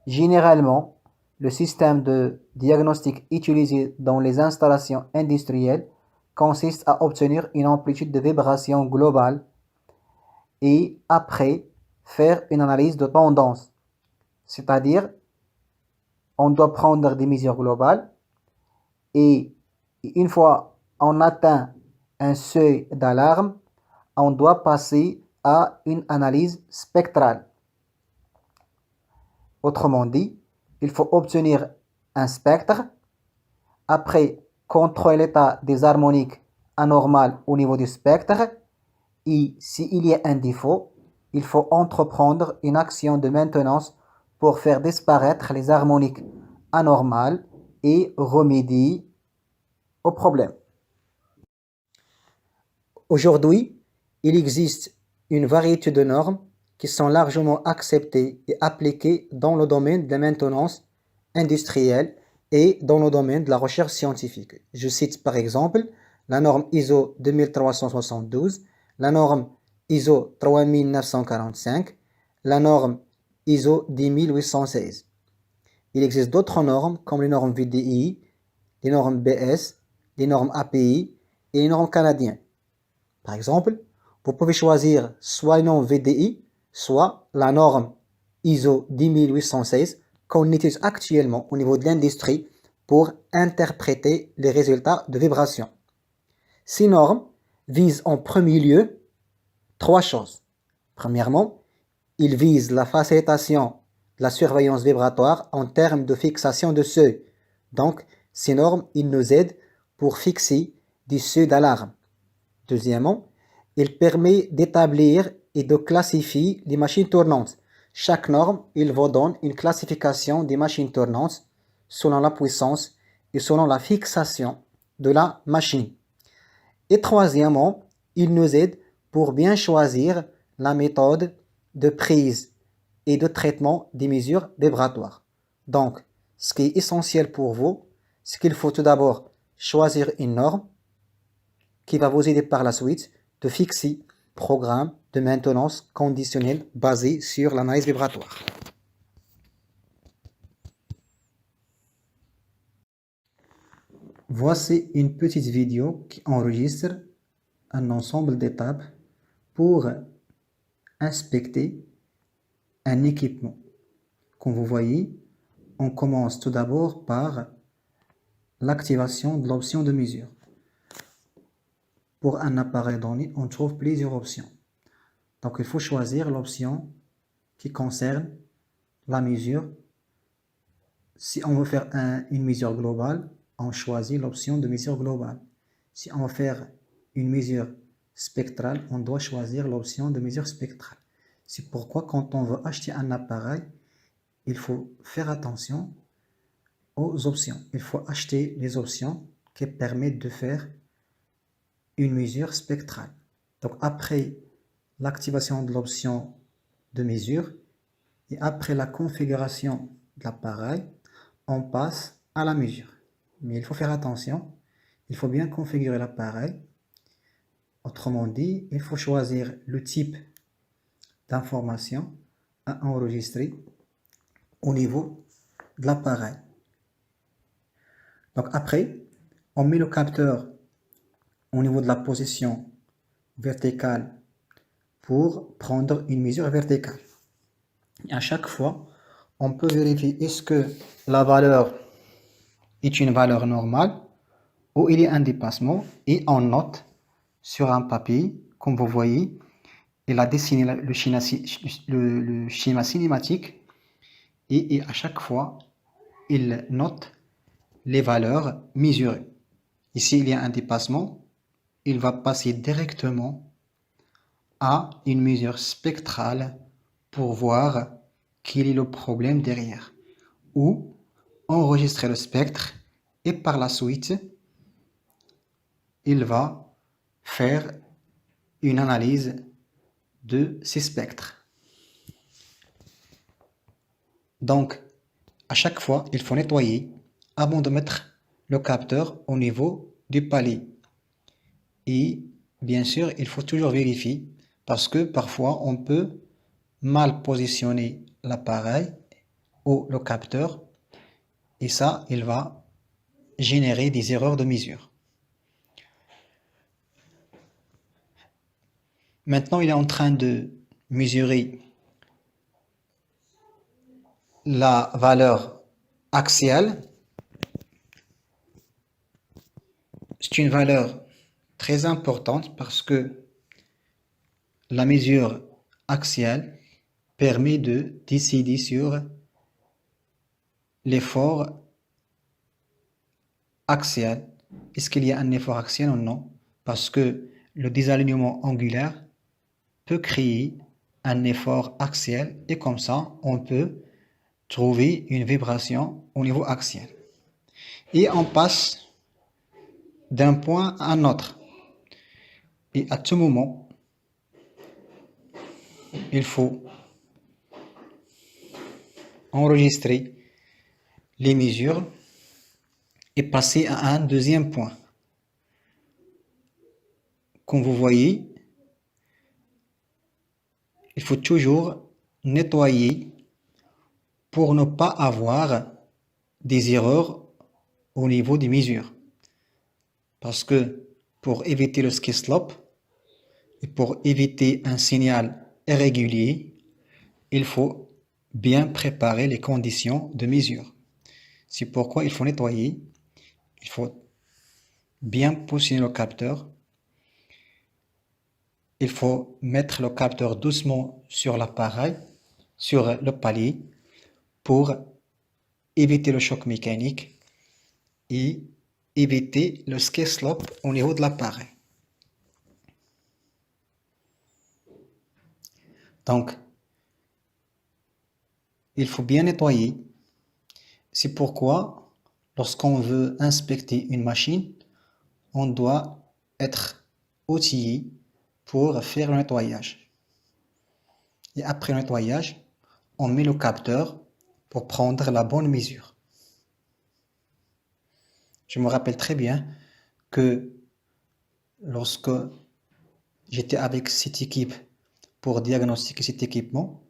Généralement, le système de diagnostic utilisé dans les installations industrielles consiste à obtenir une amplitude de vibration globale et après faire une analyse de tendance. C'est-à-dire, on doit prendre des mesures globales et une fois on atteint un seuil d'alarme, on doit passer à une analyse spectrale. Autrement dit, il faut obtenir un spectre, après contrôler l'état des harmoniques anormales au niveau du spectre et s'il y a un défaut, il faut entreprendre une action de maintenance pour faire disparaître les harmoniques anormales et remédier au problème. Aujourd'hui, il existe une variété de normes qui sont largement acceptées et appliquées dans le domaine de la maintenance industrielle et dans le domaine de la recherche scientifique. Je cite par exemple la norme ISO 2372, la norme ISO 3945, la norme ISO 10816. Il existe d'autres normes comme les normes VDI, les normes BS, les normes API et les normes canadiennes. Par exemple, vous pouvez choisir soit une norme VDI, soit la norme ISO 10816 qu'on utilise actuellement au niveau de l'industrie pour interpréter les résultats de vibration. Ces normes visent en premier lieu trois choses. Premièrement, ils visent la facilitation de la surveillance vibratoire en termes de fixation de seuil. Donc, ces normes, ils nous aident pour fixer des seuils d'alarme. Deuxièmement, il permet d'établir et de classifier les machines tournantes. Chaque norme, il vous donne une classification des machines tournantes selon la puissance et selon la fixation de la machine. Et troisièmement, il nous aide pour bien choisir la méthode de prise et de traitement des mesures vibratoires. Donc, ce qui est essentiel pour vous, c'est qu'il faut tout d'abord choisir une norme qui va vous aider par la suite de fixer programme de maintenance conditionnelle basé sur l'analyse vibratoire. Voici une petite vidéo qui enregistre un ensemble d'étapes pour inspecter un équipement. Comme vous voyez, on commence tout d'abord par l'activation de l'option de mesure. Pour un appareil donné, on trouve plusieurs options. Donc, il faut choisir l'option qui concerne la mesure. Si on veut faire une mesure globale, on choisit l'option de mesure globale. Si on veut faire une mesure spectrale, on doit choisir l'option de mesure spectrale. C'est pourquoi quand on veut acheter un appareil, il faut faire attention aux options. Il faut acheter les options qui permettent de faire une mesure spectrale. Donc après l'activation de l'option de mesure et après la configuration de l'appareil, on passe à la mesure. Mais il faut faire attention, il faut bien configurer l'appareil. Autrement dit, il faut choisir le type d'information à enregistrer au niveau de l'appareil. Donc après, on met le capteur au niveau de la position verticale pour prendre une mesure verticale. Et à chaque fois, on peut vérifier est-ce que la valeur est une valeur normale ou il y a un dépassement et on note sur un papier, comme vous voyez, il a dessiné le schéma cinématique et à chaque fois, il note les valeurs mesurées. Ici, il y a un dépassement, il va passer directement à une mesure spectrale pour voir quel est le problème derrière. Ou enregistrer le spectre et par la suite, il va faire une analyse de ces spectres. Donc, à chaque fois, il faut nettoyer avant de mettre le capteur au niveau du palier. Et bien sûr, il faut toujours vérifier parce que parfois, on peut mal positionner l'appareil ou le capteur, et ça, il va générer des erreurs de mesure. Maintenant, il est en train de mesurer la valeur axiale. C'est une valeur très importante parce que la mesure axiale permet de décider sur l'effort axial. Est-ce qu'il y a un effort axial ou non? Parce que le désalignement angulaire peut créer un effort axial et comme ça, on peut trouver une vibration au niveau axial. Et on passe d'un point à un autre. Et à ce moment, il faut enregistrer les mesures et passer à un deuxième point. Comme vous voyez, il faut toujours nettoyer pour ne pas avoir des erreurs au niveau des mesures. Parce que pour éviter le ski slope et pour éviter un signal irrégulier, il faut bien préparer les conditions de mesure. C'est pourquoi il faut nettoyer, il faut bien positionner le capteur, il faut mettre le capteur doucement sur l'appareil, sur le palier, pour éviter le choc mécanique et éviter le ski slope au niveau de l'appareil. Donc, il faut bien nettoyer. C'est pourquoi, lorsqu'on veut inspecter une machine, on doit être outillé pour faire le nettoyage. Et après le nettoyage, on met le capteur pour prendre la bonne mesure. Je me rappelle très bien que lorsque j'étais avec cette équipe pour diagnostiquer cet équipement,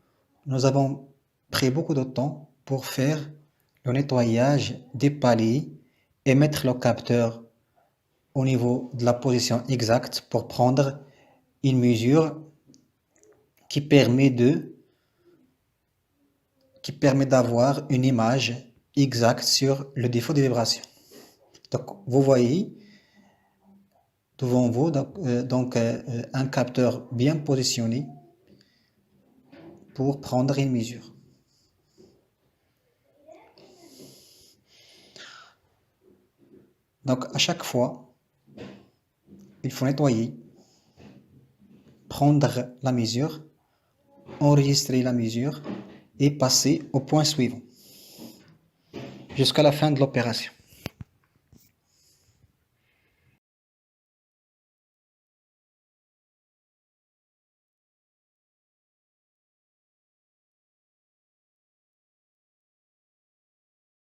nous avons pris beaucoup de temps pour faire le nettoyage des paliers et mettre le capteur au niveau de la position exacte pour prendre une mesure qui permet d'avoir une image exacte sur le défaut de vibration. Donc, vous voyez devant vous un capteur bien positionné pour prendre une mesure. Donc, à chaque fois, il faut nettoyer, prendre la mesure, enregistrer la mesure et passer au point suivant jusqu'à la fin de l'opération.